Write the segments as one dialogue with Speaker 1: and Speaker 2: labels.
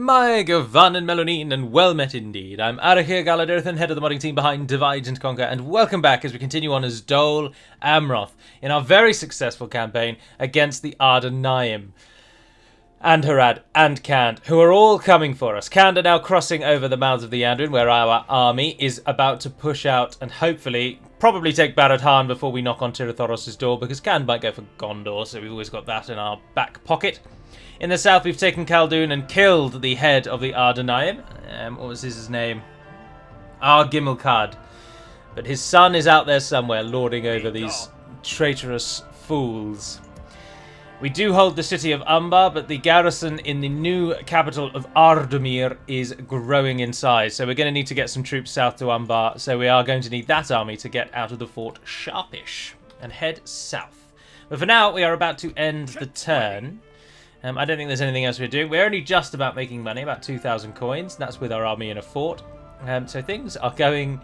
Speaker 1: My Gavan and Melonine, and well met indeed. I'm Arahir Galadirthan, head of the modding team behind Divide and Conquer, and welcome back as we continue on as Dol Amroth in our very successful campaign against the Arden and Harad and Kand, who are all coming for us. Kand are now crossing over the mouths of the Adrian, where our army is about to push out and hopefully probably take Barad before we knock on Tirathoros' door, because Kand might go for Gondor, so we've always got that in our back pocket. In the south, we've taken Khaldun and killed the head of the Ardenaim. What was his name? Gimilcard. But his son is out there somewhere, lording over these traitorous fools. We do hold the city of Umbar, but the garrison in the new capital of Ardumir is growing in size. So we're going to need to get some troops south to Umbar. So we are going to need that army to get out of the fort sharpish and head south. But for now, we are about to end the turn. I don't think there's anything else we're doing. We're only just about making money, about 2,000 coins. That's with our army in a fort. So things are going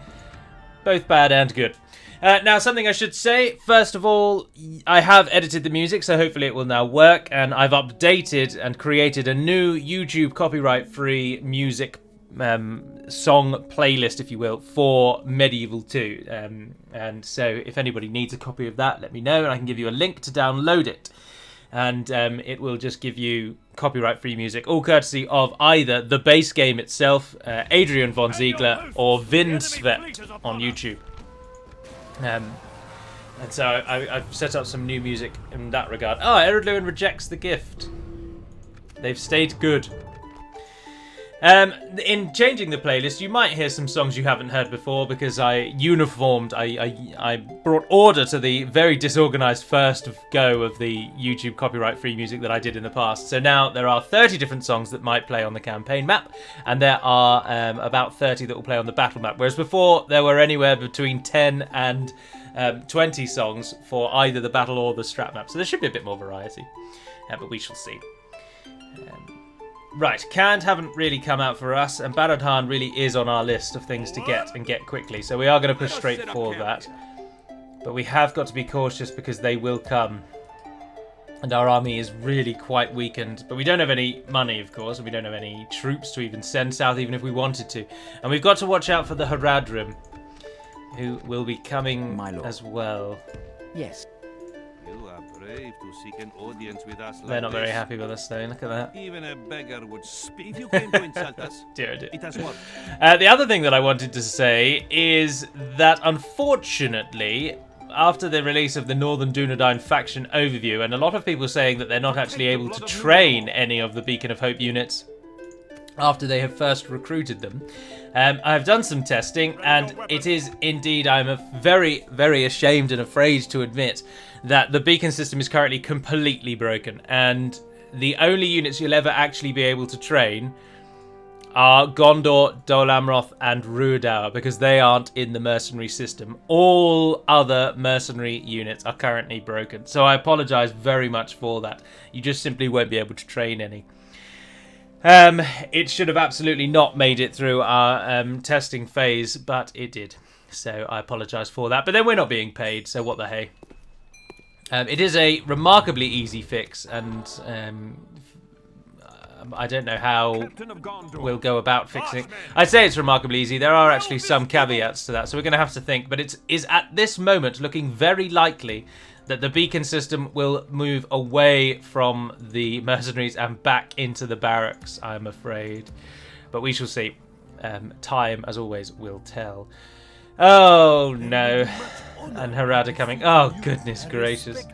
Speaker 1: both bad and good. Now, something I should say, first of all, I have edited the music, so hopefully it will now work. And I've updated and created a new YouTube copyright-free music song playlist, if you will, for Medieval 2. And so if anybody needs a copy of that, let me know, and I can give you a link to download it. And it will just give you copyright-free music, all courtesy of either the base game itself, Adrian von Ziegler, or Vindsvept on YouTube. And so I've set up some new music in that regard. Oh, Eredluin rejects the gift. They've stayed good. In changing the playlist, you might hear some songs you haven't heard before, because I uniformed, I brought order to the very disorganized first go of the YouTube copyright-free music that I did in the past. So now there are 30 different songs that might play on the campaign map, and there are about 30 that will play on the battle map, whereas before there were anywhere between 10 and 20 songs for either the battle or the strat map. So there should be a bit more variety, but we shall see. Right, Kand haven't really come out for us, and Barad really is on our list of things to get and get quickly, so we are going to push straight for that. But we have got to be cautious because they will come. And our army is really quite weakened. But we don't have any money, of course, and we don't have any troops to even send south, even if we wanted to. And we've got to watch out for the Haradrim, who will be coming as well.
Speaker 2: Yes.
Speaker 3: You are brave to seek an audience with us.
Speaker 1: They're not very happy with us, though. Look at that.
Speaker 3: Even a beggar would speak. If you came to insult us,
Speaker 1: dear.
Speaker 3: It has worked.
Speaker 1: The other thing that I wanted to say is that, unfortunately, after the release of the Northern Dunedain faction overview, and a lot of people saying that they're not actually able to train any of the Beacon of Hope units after they have first recruited them, I've done some testing, and it is indeed, I'm very, very ashamed and afraid to admit that the beacon system is currently completely broken, and the only units you'll ever actually be able to train are Gondor, Dol Amroth, and Ruidour, because they aren't in the mercenary system. All other mercenary units are currently broken, so I apologise very much for that. You just simply won't be able to train any. It should have absolutely not made it through our testing phase, but it did. So I apologise for that. But then we're not being paid, so what the hey. It is a remarkably easy fix, and I don't know how we'll go about fixing it. I'd say it's remarkably easy. There are actually some caveats to that, so we're going to have to think. But it is at this moment looking very likely that the beacon system will move away from the mercenaries and back into the barracks, I'm afraid. But we shall see. Time, as always, will tell. Oh, no. And Harad are coming. Oh, goodness gracious.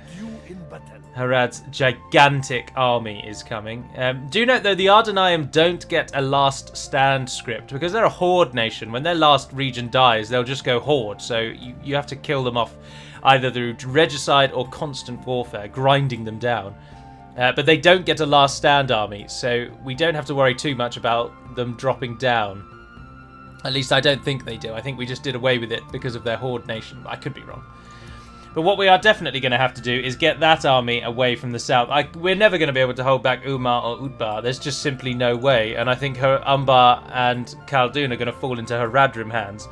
Speaker 1: Harad's gigantic army is coming. Do note, though, the Ardenaim don't get a last stand script, because they're a horde nation. When their last region dies, they'll just go horde. So you have to kill them off either through regicide or constant warfare, grinding them down. But they don't get a last stand army, so we don't have to worry too much about them dropping down. At least I don't think they do. I think we just did away with it because of their horde nation. I could be wrong. But what we are definitely going to have to do is get that army away from the south. We're never going to be able to hold back Umar or Utbar. There's just simply no way. And I think Umbar and Khaldun are going to fall into Haradrim hands.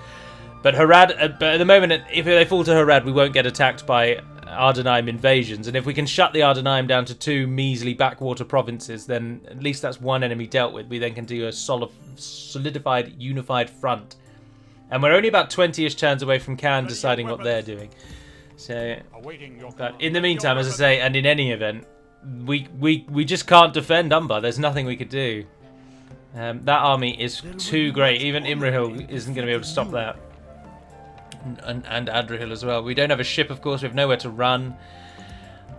Speaker 1: But at the moment, if they fall to Harad, we won't get attacked by Ardenheim invasions, and if we can shut the Ardenheim down to 2 measly backwater provinces, then at least that's one enemy dealt with. We then can do a solidified, unified front. And we're only about 20-ish turns away from Cannes deciding what they're doing. So, but in the meantime, as I say, and in any event, we just can't defend Umbar. There's nothing we could do. That army is too great. Even Imrahil isn't going to be able to stop that. And Adrahil as well. We don't have a ship, of course. We have nowhere to run.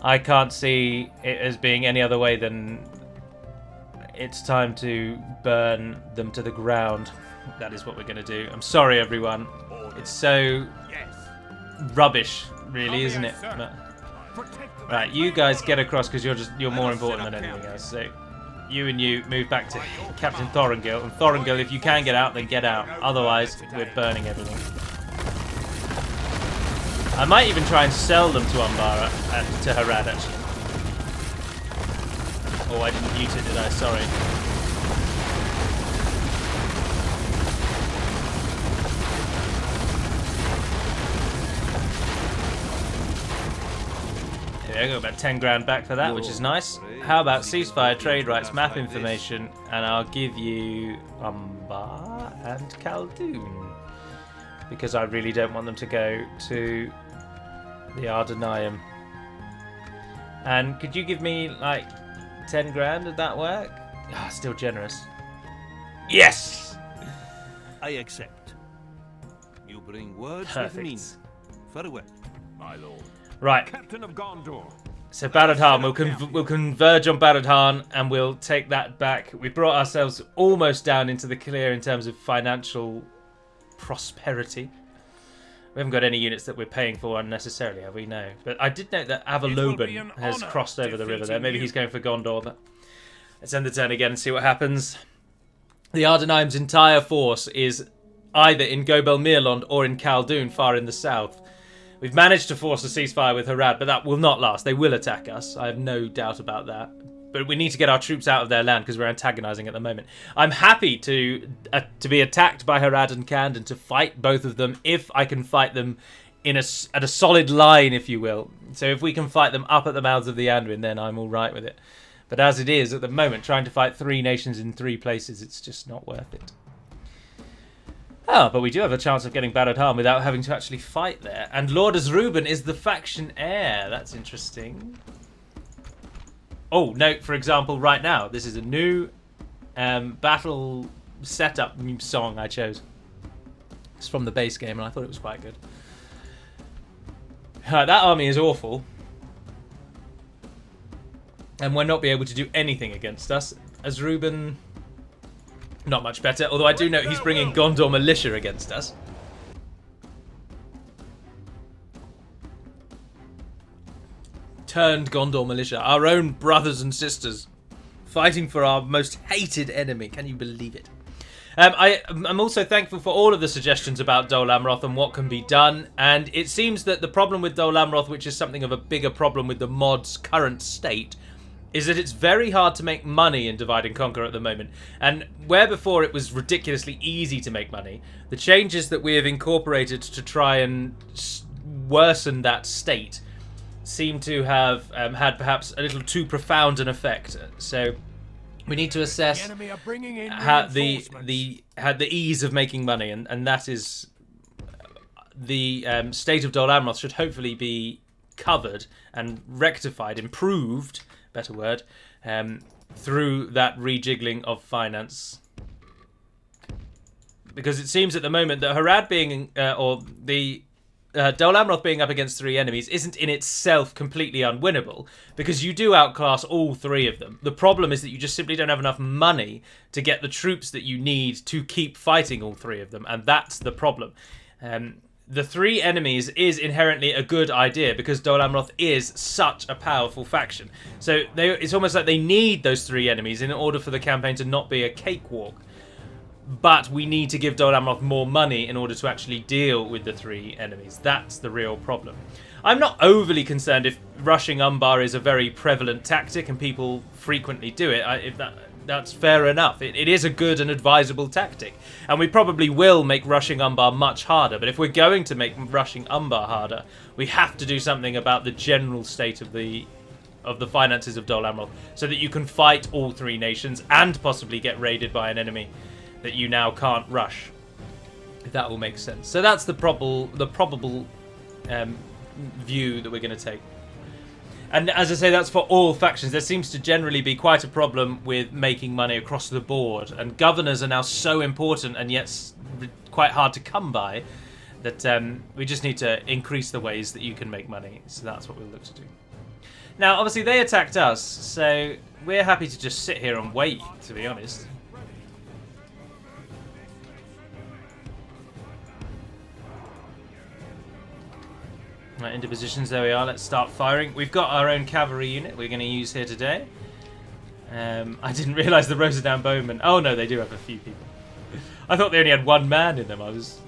Speaker 1: I can't see it as being any other way than it's time to burn them to the ground. That is what we're going to do. I'm sorry, everyone. It's so rubbish, really, isn't it? But, right, you guys get across because you're more important than anything else. So you and you move back to Captain Thorengil. And Thorengil, if you can get out, then get out. Otherwise, we're burning everything. I might even try and sell them to Umbar and to Harad, actually. Oh, I didn't mute it, did I? Sorry. I got about 10 grand back for that, which is nice. How about ceasefire, trade rights, map information, and I'll give you Umbar and Khaldoon. Because I really don't want them to go to the Ardenheim. And could you give me like 10 grand? Would that work? Ah, still generous. Yes!
Speaker 3: I accept. You bring words
Speaker 1: Perfect.
Speaker 3: with me. Farewell, my lord.
Speaker 1: Right.
Speaker 3: Captain of Gondor.
Speaker 1: So Baradhan, we'll converge on Baradhan and we'll take that back. We brought ourselves almost down into the clear in terms of financial prosperity. We haven't got any units that we're paying for unnecessarily, have we? No. But I did note that Avaloban has crossed over the river there. Maybe he's going for Gondor. But let's end the turn again and see what happens. The Ardenheim's entire force is either in Gobel Mirlond or in Khaldoon, far in the south. We've managed to force a ceasefire with Harad, but that will not last. They will attack us. I have no doubt about that. But we need to get our troops out of their land because we're antagonizing at the moment. I'm happy to be attacked by Harad and Khand and to fight both of them if I can fight them at a solid line, if you will. So if we can fight them up at the mouths of the Anduin, then I'm all right with it. But as it is at the moment, trying to fight 3 nations in 3 places, it's just not worth it. Oh, but we do have a chance of getting Baradhan without having to actually fight there. And Lord Azruban is the faction heir. That's interesting. Oh, note, for example, right now, this is a new battle setup song I chose. It's from the base game, and I thought it was quite good. That army is awful. And will not be able to do anything against us. Azruban, not much better. Although I do note he's bringing Gondor militia against us. Turned Gondor militia, our own brothers and sisters, fighting for our most hated enemy. Can you believe it? I'm also thankful for all of the suggestions about Dol Amroth and what can be done. And it seems that the problem with Dol Amroth, which is something of a bigger problem with the mod's current state, is that it's very hard to make money in Divide and Conquer at the moment. And where before it was ridiculously easy to make money, the changes that we have incorporated to try and worsen that state seem to have had perhaps a little too profound an effect. So we need to assess how the ease of making money, and that is the state of Dol Amroth should hopefully be covered and rectified, improved, better word, through that rejiggling of finance. Because it seems at the moment that Harad being, or the Dol Amroth being up against 3 enemies isn't in itself completely unwinnable, because you do outclass all 3 of them. The problem is that you just simply don't have enough money to get the troops that you need to keep fighting all 3 of them, and that's the problem. The 3 enemies is inherently a good idea because Dol Amroth is such a powerful faction. So it's almost like they need those 3 enemies in order for the campaign to not be a cakewalk. But we need to give Dol Amroth more money in order to actually deal with the 3 enemies. That's the real problem. I'm not overly concerned if rushing Umbar is a very prevalent tactic and people frequently do it. That's fair enough. It is a good and advisable tactic. And we probably will make rushing Umbar much harder. But if we're going to make rushing Umbar harder, we have to do something about the general state of the finances of Dol Amroth, so that you can fight all three nations and possibly get raided by an enemy that you now can't rush. If that will make sense. So that's the probable view that we're going to take. And as I say, that's for all factions. There seems to generally be quite a problem with making money across the board. And governors are now so important and yet quite hard to come by that we just need to increase the ways that you can make money. So that's what we'll look to do. Now, obviously, they attacked us, so we're happy to just sit here and wait, to be honest. Right, into positions, there we are. Let's start firing. We've got our own cavalry unit we're going to use here today. I didn't realise the Rosadown Bowmen. Oh no, they do have a few people. I thought they only had one man in them. I was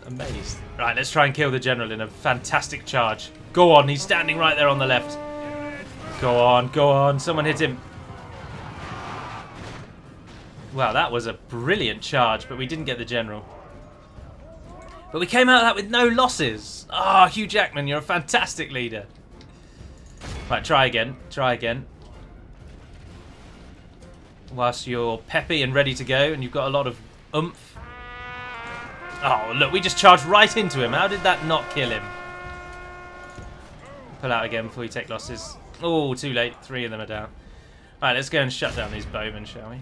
Speaker 1: amazed. Right, let's try and kill the general in a fantastic charge. Go on, he's standing right there on the left. Go on, someone hit him. Wow, that was a brilliant charge, but we didn't get the general. But we came out of that with no losses. Ah, Hugh Jackman, you're a fantastic leader. Right, try again. Whilst you're peppy and ready to go, and you've got a lot of oomph. Oh, look, we just charged right into him. How did that not kill him? Pull out again before you take losses. Oh, too late. 3 of them are down. Right, let's go and shut down these bowmen, shall we?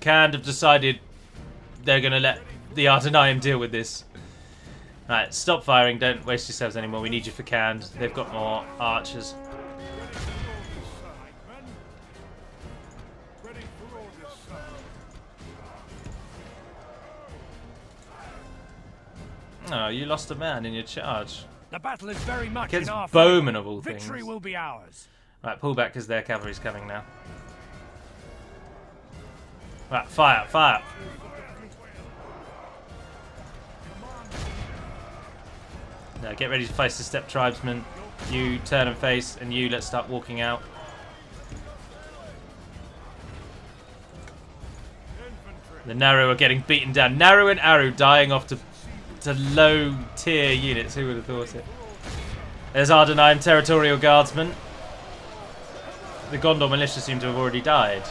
Speaker 1: Khand have decided they're going to let the Arden deal with this. Right, stop firing. Don't waste yourselves anymore. We need you for Khand. They've got more archers. Oh, you lost a man in your charge.
Speaker 2: The battle is very much
Speaker 1: Against
Speaker 2: in our
Speaker 1: bowmen of all things.
Speaker 2: Victory will be ours.
Speaker 1: Right, pull back because their cavalry's coming now. Right, fire. Now get ready to face the steppe tribesmen. You turn and face, and you let's start walking out. The Naru are getting beaten down. Naru and Aru dying off to low tier units. Who would have thought it? There's Arden territorial guardsmen. The Gondor militia seem to have already died.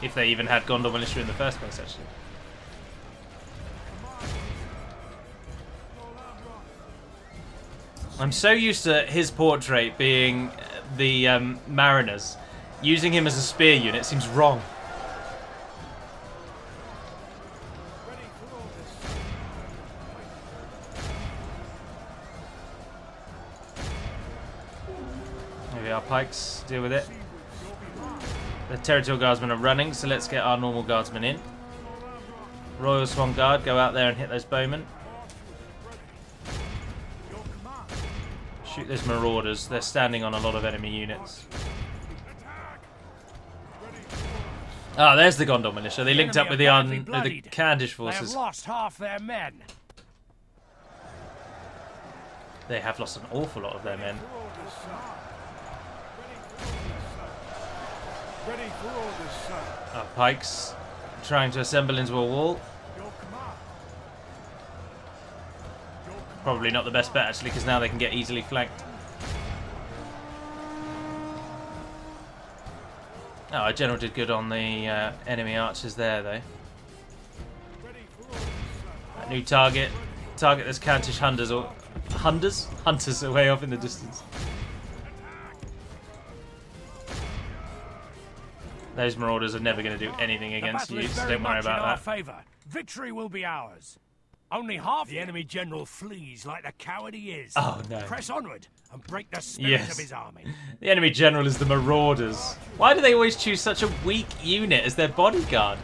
Speaker 1: If they even had Gondor militia in the first place, actually. I'm so used to his portrait being the mariners. Using him as a spear unit seems wrong. Here we are, Pikes. Deal with it. The territorial guardsmen are running, so let's get our normal guardsmen in. Royal Swan Guard, go out there and hit those bowmen. Shoot those marauders. They're standing on a lot of enemy units. Ah, there's the Gondor militia. They linked up with the Khandish forces.
Speaker 2: They have lost half their men.
Speaker 1: They have lost an awful lot of their men. Our Pikes trying to assemble into a wall. Probably not the best bet, actually, because now they can get easily flanked. Oh, our general did good on the enemy archers there, though. That new target. Target those Khandish hunters, or... Hunters? Hunters are way off in the distance. Those marauders are never going to do anything against you, so don't worry about that.
Speaker 2: Favor. Victory will be ours. Only half the enemy general flees like the coward he is.
Speaker 1: Oh no.
Speaker 2: Press onward and break the spirit of his army.
Speaker 1: The enemy general is the marauders. Why do they always choose such a weak unit as their bodyguard?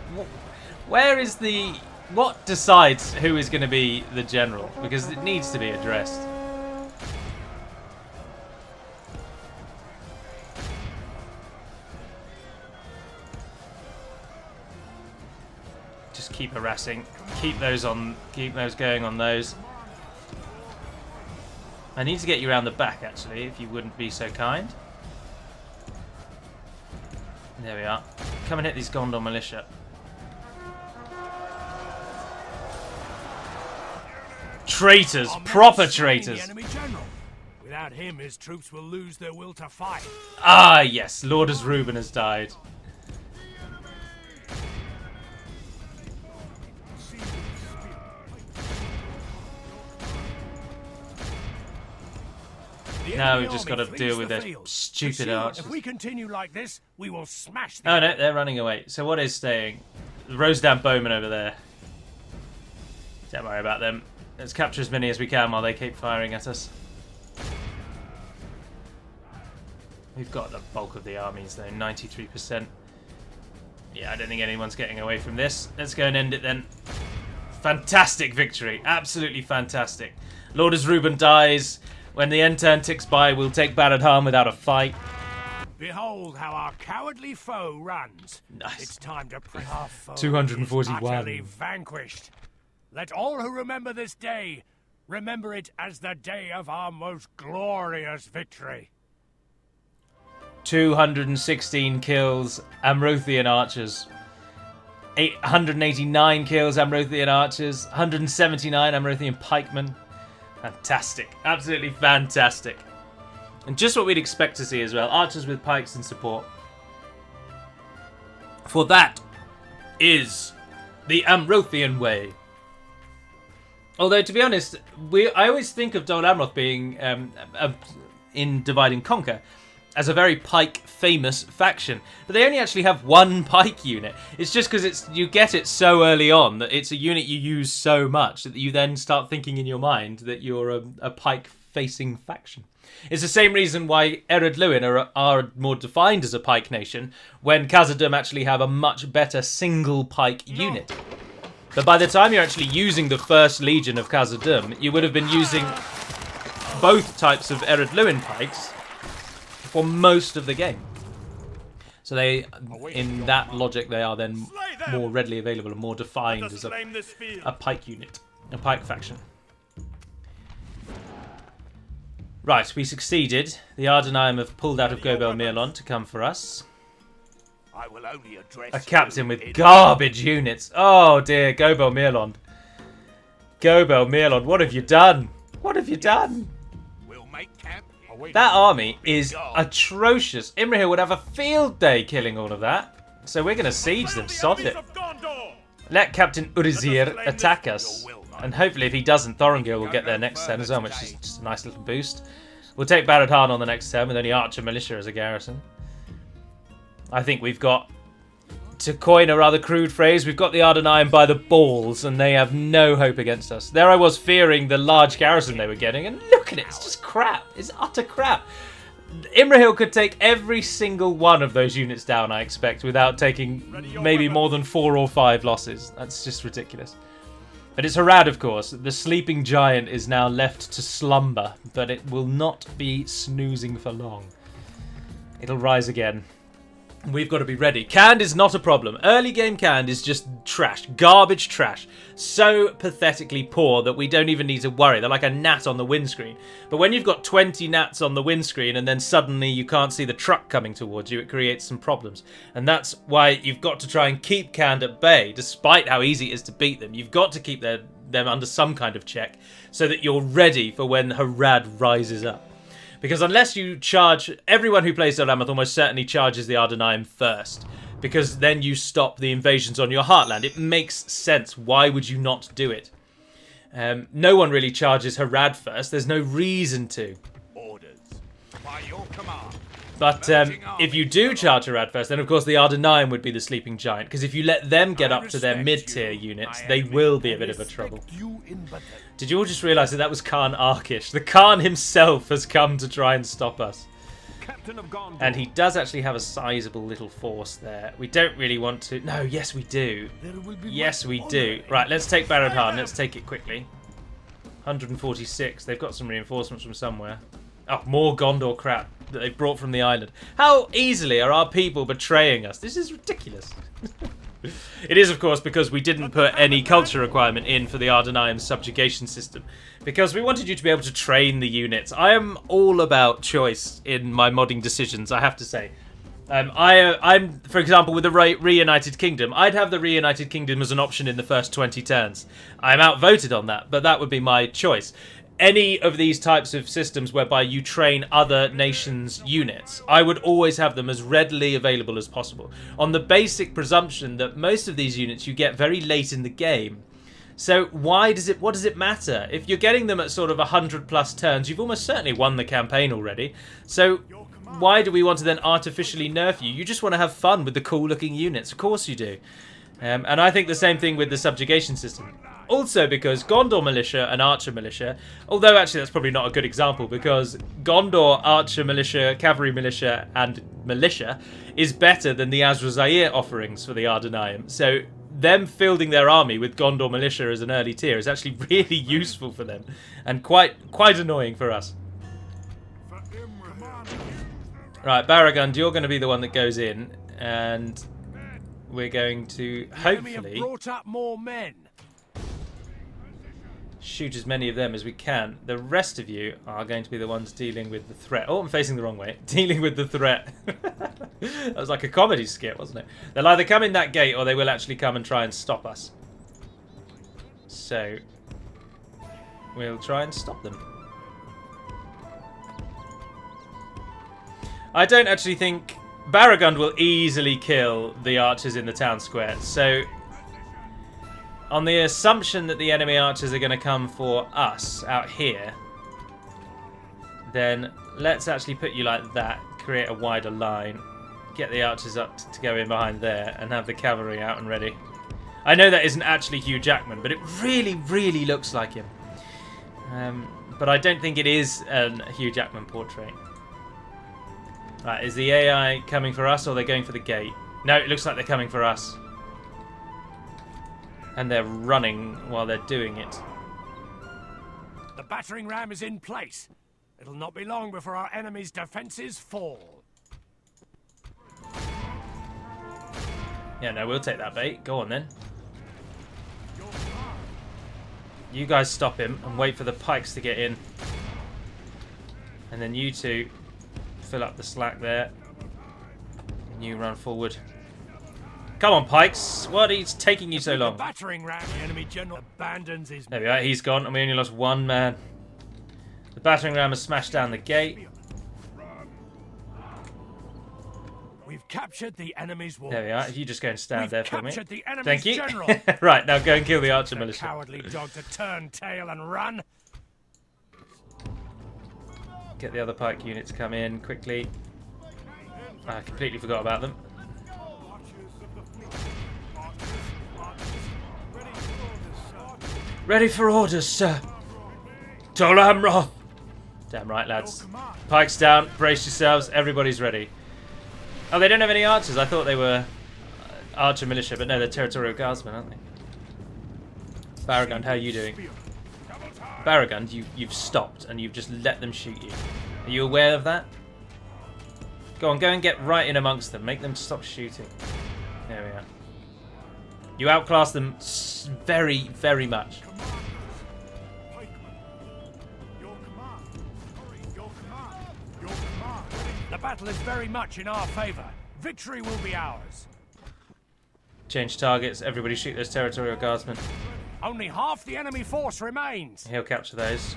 Speaker 1: Where is the... What decides who is going to be the general? Because it needs to be addressed. Just keep harassing. Keep those going on those. I need to get you around the back, actually, if you wouldn't be so kind. There we are. Come and hit these Gondor militia. Traitors! Proper traitors!
Speaker 2: The enemy general. Without him, his troops will lose their will to fight.
Speaker 1: Ah, yes. Lordus Reuben has died. Now we've just got to deal with their stupid archers.
Speaker 2: If we continue like this, we will smash
Speaker 1: Oh no, they're running away. So what is staying? The Rosedam bowmen over there. Don't worry about them. Let's capture as many as we can while they keep firing at us. We've got the bulk of the armies though, 93%. Yeah, I don't think anyone's getting away from this. Let's go and end it then. Fantastic victory. Absolutely fantastic. Lordus Reuben dies. When the end turn ticks by, we'll take Barad without a fight.
Speaker 2: Behold how our cowardly foe runs.
Speaker 1: Nice.
Speaker 2: It's time to press our foe.
Speaker 1: 241.
Speaker 2: Utterly vanquished. Let all who remember this day remember it as the day of our most glorious victory.
Speaker 1: 216 kills, Amrothian archers. 189 kills, Amrothian archers. 179 Amrothian pikemen. Fantastic. Absolutely fantastic. And just what we'd expect to see as well. Archers with pikes in support. For that is the Amrothian way. Although, to be honest, I always think of Dol Amroth being, in Divide and Conquer, as a very pike-famous faction. But they only actually have one pike unit. It's just because you get it so early on that it's a unit you use so much that you then start thinking in your mind that you're a pike-facing faction. It's the same reason why Ered Luin are more defined as a pike nation, when Khazad-dûm actually have a much better single pike unit. But by the time you're actually using the first legion of Khazad-dûm, you would have been using both types of Ered Luin pikes for most of the game. So they, in that logic, they are then more readily available and more defined as a pike unit, a pike faction. Right, we succeeded. The Ardenaim have pulled out of Gobel Mirlon to come for us.
Speaker 2: I will only address
Speaker 1: a captain with garbage units. Oh dear, Gobel Mirlon. Gobel Mirlon, what have you done? What have you done?
Speaker 2: We'll make camp.
Speaker 1: That army is atrocious. Imrahil would have a field day killing all of that. So we're going to siege them, sod it. Let Captain Urizir attack us. And hopefully if he doesn't, Thorongil will get there next turn as well, which is just a nice little boost. We'll take Barad on the next turn with only Archer Militia as a garrison. I think we've got, to coin a rather crude phrase, we've got the Ardenaim by the balls and they have no hope against us. There I was fearing the large garrison they were getting, and look at it, it's just crap. It's utter crap. Imrahil could take every single one of those units down, I expect, without taking maybe more than 4 or 5 losses. That's just ridiculous. But it's Harad, of course. The sleeping giant is now left to slumber, but it will not be snoozing for long. It'll rise again. We've got to be ready. Canned is not a problem. Early game canned is just trash. Garbage trash. So pathetically poor that we don't even need to worry. They're like a gnat on the windscreen. But when you've got 20 gnats on the windscreen and then suddenly you can't see the truck coming towards you, it creates some problems. And that's why you've got to try and keep canned at bay, despite how easy it is to beat them. You've got to keep them under some kind of check so that you're ready for when Harad rises up. Because unless you charge, everyone who plays Dol Amroth almost certainly charges the Ardenaim first. Because then you stop the invasions on your heartland. It makes sense. Why would you not do it? No one really charges Harad first. There's no reason to.
Speaker 2: Orders by your command.
Speaker 1: But if you do charge Harad first, then of course the Ardenaim would be the sleeping giant. Because if you let them get up to their mid-tier units, they will be a bit of a trouble. Did you all just realise that was Khan Arkish? The Khan himself has come to try and stop us. And he does actually have a sizable little force there. We don't really want to... No, yes we do. Yes we do. Right, let's take Barad. Let's take it quickly. 146. They've got some reinforcements from somewhere. Oh, more Gondor crap that they've brought from the island. How easily are our people betraying us? This is ridiculous. It is, of course, because we didn't put any culture requirement in for the Arden subjugation system. Because we wanted you to be able to train the units. I am all about choice in my modding decisions, I have to say. I'm, for example, with the Reunited Kingdom, I'd have the Reunited Kingdom as an option in the first 20 turns. I'm outvoted on that, but that would be my choice. Any of these types of systems whereby you train other nations' units, I would always have them as readily available as possible, on the basic presumption that most of these units you get very late in the game. So what does it matter? If you're getting them at sort of 100+ turns, you've almost certainly won the campaign already. So why do we want to then artificially nerf you? You just want to have fun with the cool looking units. Of course you do. And I think the same thing with the subjugation system. Also because Gondor Militia and Archer Militia, although actually that's probably not a good example because Gondor Archer Militia, Cavalry Militia and Militia is better than the Azrazair offerings for the Ardenayim. So them fielding their army with Gondor Militia as an early tier is actually really useful for them and quite annoying for us. Right, Baragund, you're going to be the one that goes in and we're going to hopefully
Speaker 2: brought up more men.
Speaker 1: Shoot as many of them as we can. The rest of you are going to be the ones dealing with the threat. Oh, I'm facing the wrong way. Dealing with the threat. That was like a comedy skit, wasn't it? They'll either come in that gate or they will actually come and try and stop us. So, we'll try and stop them. I don't actually think Baragund will easily kill the archers in the town square. So, on the assumption that the enemy archers are going to come for us out here, then let's actually put you like that, create a wider line, get the archers up to go in behind there, and have the cavalry out and ready. I know that isn't actually Hugh Jackman, but it really, really looks like him. But I don't think it is a Hugh Jackman portrait. Right, is the AI coming for us or are they going for the gate? No, it looks like they're coming for us. And they're running while they're doing it.
Speaker 2: The battering ram is in place. It'll not be long before our enemy's defenses fall.
Speaker 1: Yeah, no, we'll take that bait. Go on then. You guys stop him and wait for the pikes to get in. And then you two fill up the slack there. And you run forward. Come on, Pikes. What is taking you so long?
Speaker 2: The battering ram, the enemy general abandons his...
Speaker 1: There we are. He's gone, and we only lost one man. The battering ram has smashed down the gate.
Speaker 2: We've captured the enemy's walls.
Speaker 1: There we are. If you just go and stand there for me.
Speaker 2: The enemy's
Speaker 1: Thank you.
Speaker 2: general.
Speaker 1: Right, now go and kill the archer militia.
Speaker 2: Cowardly dog to turn tail and run.
Speaker 1: Get the other pike units to come in quickly. I completely forgot about them. Ready for orders, sir. Dol Amroth. Damn right, lads. Pikes down. Brace yourselves. Everybody's ready. Oh, they don't have any archers. I thought they were archer militia, but no, they're territorial guardsmen, aren't they? Baragund, how are you doing? Baragund, you've stopped and you've just let them shoot you. Are you aware of that? Go on, go and get right in amongst them. Make them stop shooting. There we are. You outclass them very, very much.
Speaker 2: The battle is very much in our favour. Victory will be ours.
Speaker 1: Change targets. Everybody shoot those territorial guardsmen.
Speaker 2: Only half the enemy force remains.
Speaker 1: He'll capture those.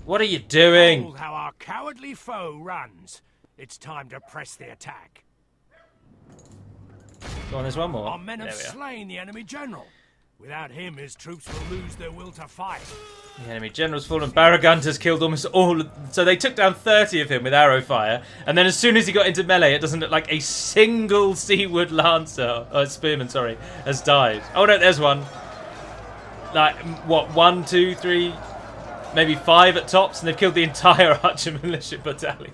Speaker 1: What are you doing?
Speaker 2: Behold how our cowardly foe runs. It's time to press the attack.
Speaker 1: Go on, there's one more.
Speaker 2: Our men have slain the enemy general. Without him, his troops will lose their will to fight.
Speaker 1: The enemy general's fallen. Baragund has killed almost all. So they took down 30 of him with arrow fire. And then as soon as he got into melee, it doesn't look like a single Seaward Lancer, or Spearman, sorry, has died. Oh no, there's one. Like, what, 1, 2, 3, maybe 5 at tops, and they've killed the entire Archer Militia battalion.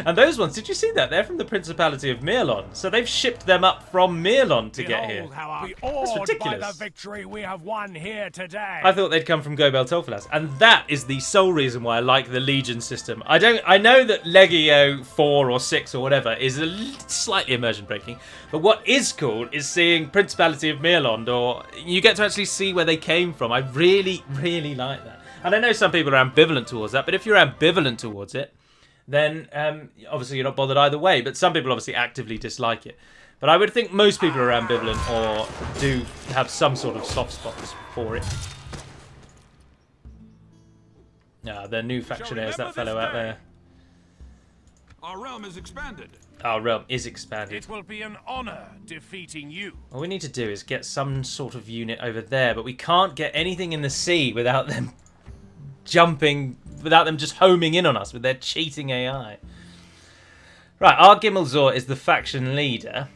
Speaker 1: And those ones, did you see that? They're from the Principality of Mirlon. So they've shipped them up from Mirlon to get here.
Speaker 2: Behold how are we awed
Speaker 1: ridiculous.
Speaker 2: by the victory we have won here today.
Speaker 1: I thought they'd come from Gobel Tolfalas, and that is the sole reason why I like the Legion system. I know that Legio 4 or 6 or whatever is slightly immersion breaking, but what is cool is seeing Principality of Mirlond, or you get to actually see where they came from. I really, really like that. And I know some people are ambivalent towards that, but if you're ambivalent towards it, then obviously you're not bothered either way. But some people obviously actively dislike it. But I would think most people are ambivalent or do have some sort of soft spots for it. The new factionaire is that fellow out there.
Speaker 4: Our realm is expanded.
Speaker 1: Our realm is expanded.
Speaker 2: It will be an honor defeating you.
Speaker 1: All we need to do is get some sort of unit over there, but we can't get anything in the sea without them jumping, without them just homing in on us with their cheating AI. Right, our Gimmelzor is the faction leader,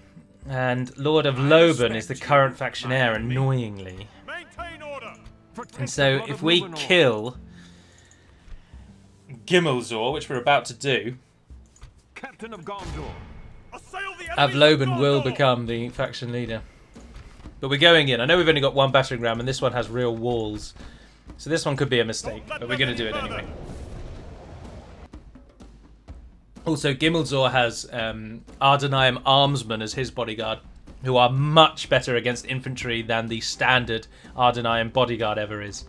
Speaker 1: and Lord of Loben is the current factionaire, annoyingly.
Speaker 2: Maintain order.
Speaker 1: And so if we kill Gimmelzor, which we're about to do,
Speaker 4: Captain of Gondor.
Speaker 1: Avloben will become the faction leader. But we're going in. I know we've only got one battering ram, and this one has real walls. So this one could be a mistake, but we're going to do it anyway. Also, Gimmelzor has Ardenheim Armsmen as his bodyguard, who are much better against infantry than the standard Ardenheim bodyguard ever is.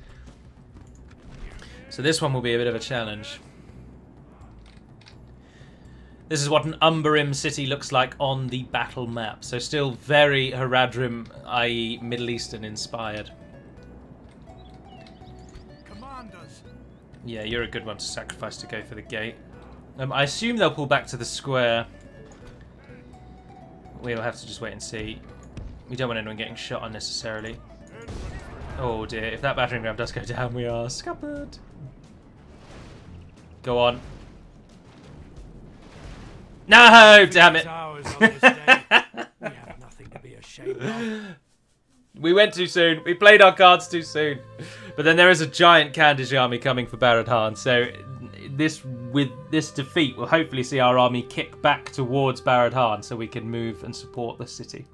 Speaker 1: So this one will be a bit of a challenge. This is what an Umberim city looks like on the battle map. So still very Haradrim, i.e. Middle Eastern inspired.
Speaker 2: Commanders.
Speaker 1: Yeah, you're a good one to sacrifice to go for the gate. I assume they'll pull back to the square. We'll have to just wait and see. We don't want anyone getting shot unnecessarily. Oh dear, if that battering ram does go down, we are scuppered. Go on. No, damn it.
Speaker 2: We have nothing to be ashamed of.
Speaker 1: We went too soon. We played our cards too soon. But then there is a giant Kandish army coming for Barad-Han, so with this defeat, we'll hopefully see our army kick back towards Barad-Han so we can move and support the city.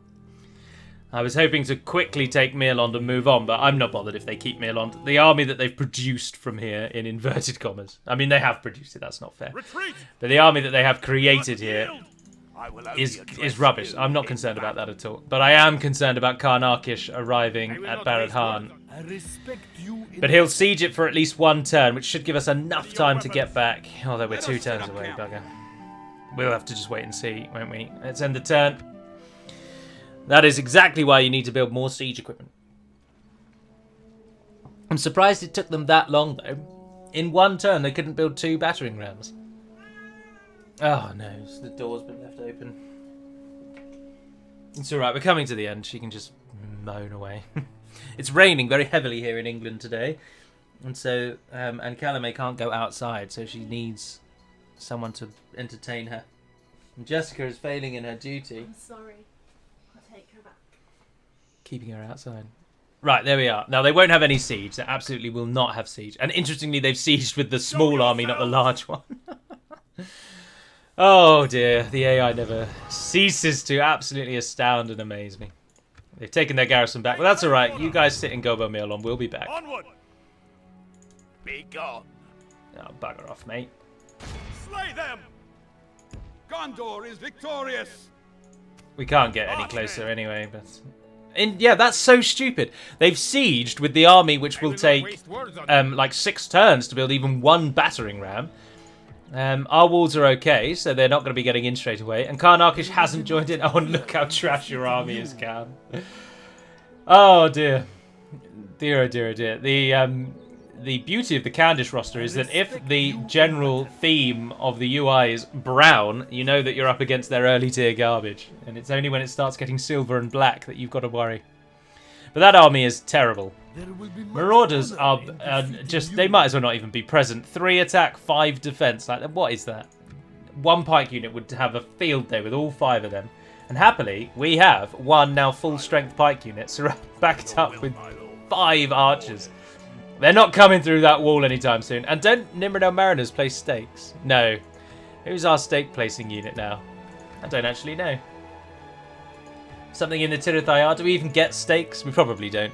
Speaker 1: I was hoping to quickly take Mirlond and move on, but I'm not bothered if they keep Mirlond. The army that they've produced from here, in inverted commas. I mean, they have produced it, that's not fair.
Speaker 2: Retreat.
Speaker 1: But the army that they have created here is rubbish. I'm not concerned about that at all. But I am concerned about Karnakish arriving at Barad-Han. But he'll siege it for at least one turn, which should give us enough time to get back. Although we're 2 turns away, bugger. We'll have to just wait and see, won't we? Let's end the turn. That is exactly why you need to build more siege equipment. I'm surprised it took them that long, though. In one turn, they couldn't build 2 battering rams. Oh, no. The door's been left open. It's alright. We're coming to the end. She can just moan away. It's raining very heavily here in England today. And so, and Calame can't go outside, so she needs someone to entertain her. And Jessica is failing in her duty.
Speaker 5: I'm sorry. I'll take her back.
Speaker 1: Keeping her outside. Right, there we are. Now, they won't have any siege. They absolutely will not have siege. And interestingly, they've sieged with the small army, not the large one. Oh, dear. The AI never ceases to absolutely astound and amaze me. They've taken their garrison back. But that's all right. You guys sit in Gobo Mirlon. We'll be back.
Speaker 2: Onward. Be gone.
Speaker 1: Oh, bugger off, mate.
Speaker 2: Slay them.
Speaker 4: Gondor is victorious.
Speaker 1: We can't get any closer anyway, but... yeah, that's so stupid. They've sieged with the army, which will take like 6 turns to build even 1 battering ram. Our walls are okay, so they're not going to be getting in straight away. And Karnakish hasn't joined in. Oh, look how trash your army is, Cam. Oh, dear. Dear, oh, dear, oh, dear. The beauty of the Candish roster is that if the general theme of the UI is brown, you know that you're up against their early tier garbage. And it's only when it starts getting silver and black that you've got to worry. But that army is terrible. Marauders are just... They might as well not even be present. 3 attack, 5 defense. Like, what is that? 1 pike unit would have a field day with all 5 of them. And happily, we have 1 now full-strength pike unit backed up with 5 archers. They're not coming through that wall anytime soon. And don't Nimrodel Mariners play stakes? No. Who's our stake placing unit now? I don't actually know. Something in the Tirathayar. Do we even get stakes? We probably don't.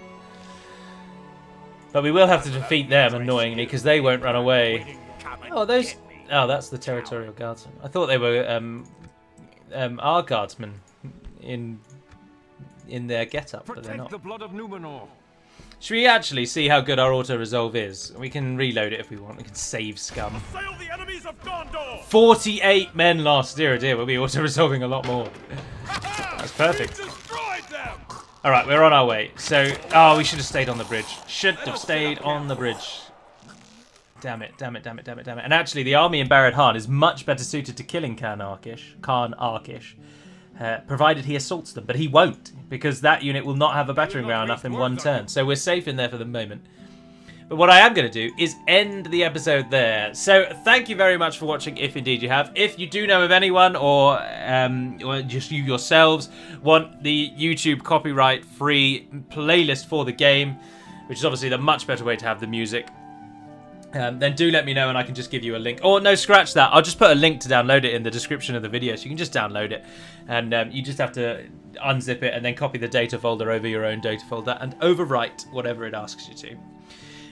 Speaker 1: But we will have to defeat them, annoyingly, because they won't run away. Oh, those... Oh, that's the Territorial Guardsmen. I thought they were our guardsmen in their get-up, but they're
Speaker 4: Protect
Speaker 1: not.
Speaker 4: the blood of Numenor.
Speaker 1: Should we actually see how good our auto-resolve is? We can reload it if we want. We can save scum.
Speaker 2: Sail the enemies of Gondor!
Speaker 1: 48 men lost. Dear, oh dear, we'll be auto-resolving a lot more. That's perfect.
Speaker 4: Destroyed them!
Speaker 1: Alright, we're on our way. So, oh, we should have stayed on the bridge. Should have stayed on the bridge. Damn it, damn it, damn it, damn it, damn it. And actually, the army in Barad Khan is much better suited to killing Khan Arkish, provided he assaults them. But he won't, because that unit will not have a battering ram enough in one turn. So we're safe in there for the moment. But what I am going to do is end the episode there. So thank you very much for watching, if indeed you have. If you do know of anyone, or just you yourselves, want the YouTube copyright-free playlist for the game, which is obviously the much better way to have the music, then do let me know and I can just give you a link. Or no, scratch that. I'll just put a link to download it in the description of the video, so you can just download it. And you just have to unzip it and then copy the data folder over your own data folder and overwrite whatever it asks you to.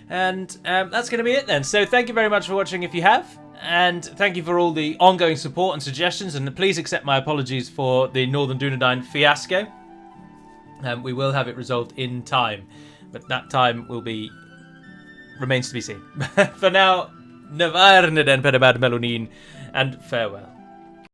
Speaker 1: And that's going to be it then. So thank you very much for watching if you have. And thank you for all the ongoing support and suggestions. And please accept my apologies for the Northern Dunedain fiasco. We will have it resolved in time. But that time will be... remains to be seen. For now, Navarne den Pedabad Melonin, and farewell.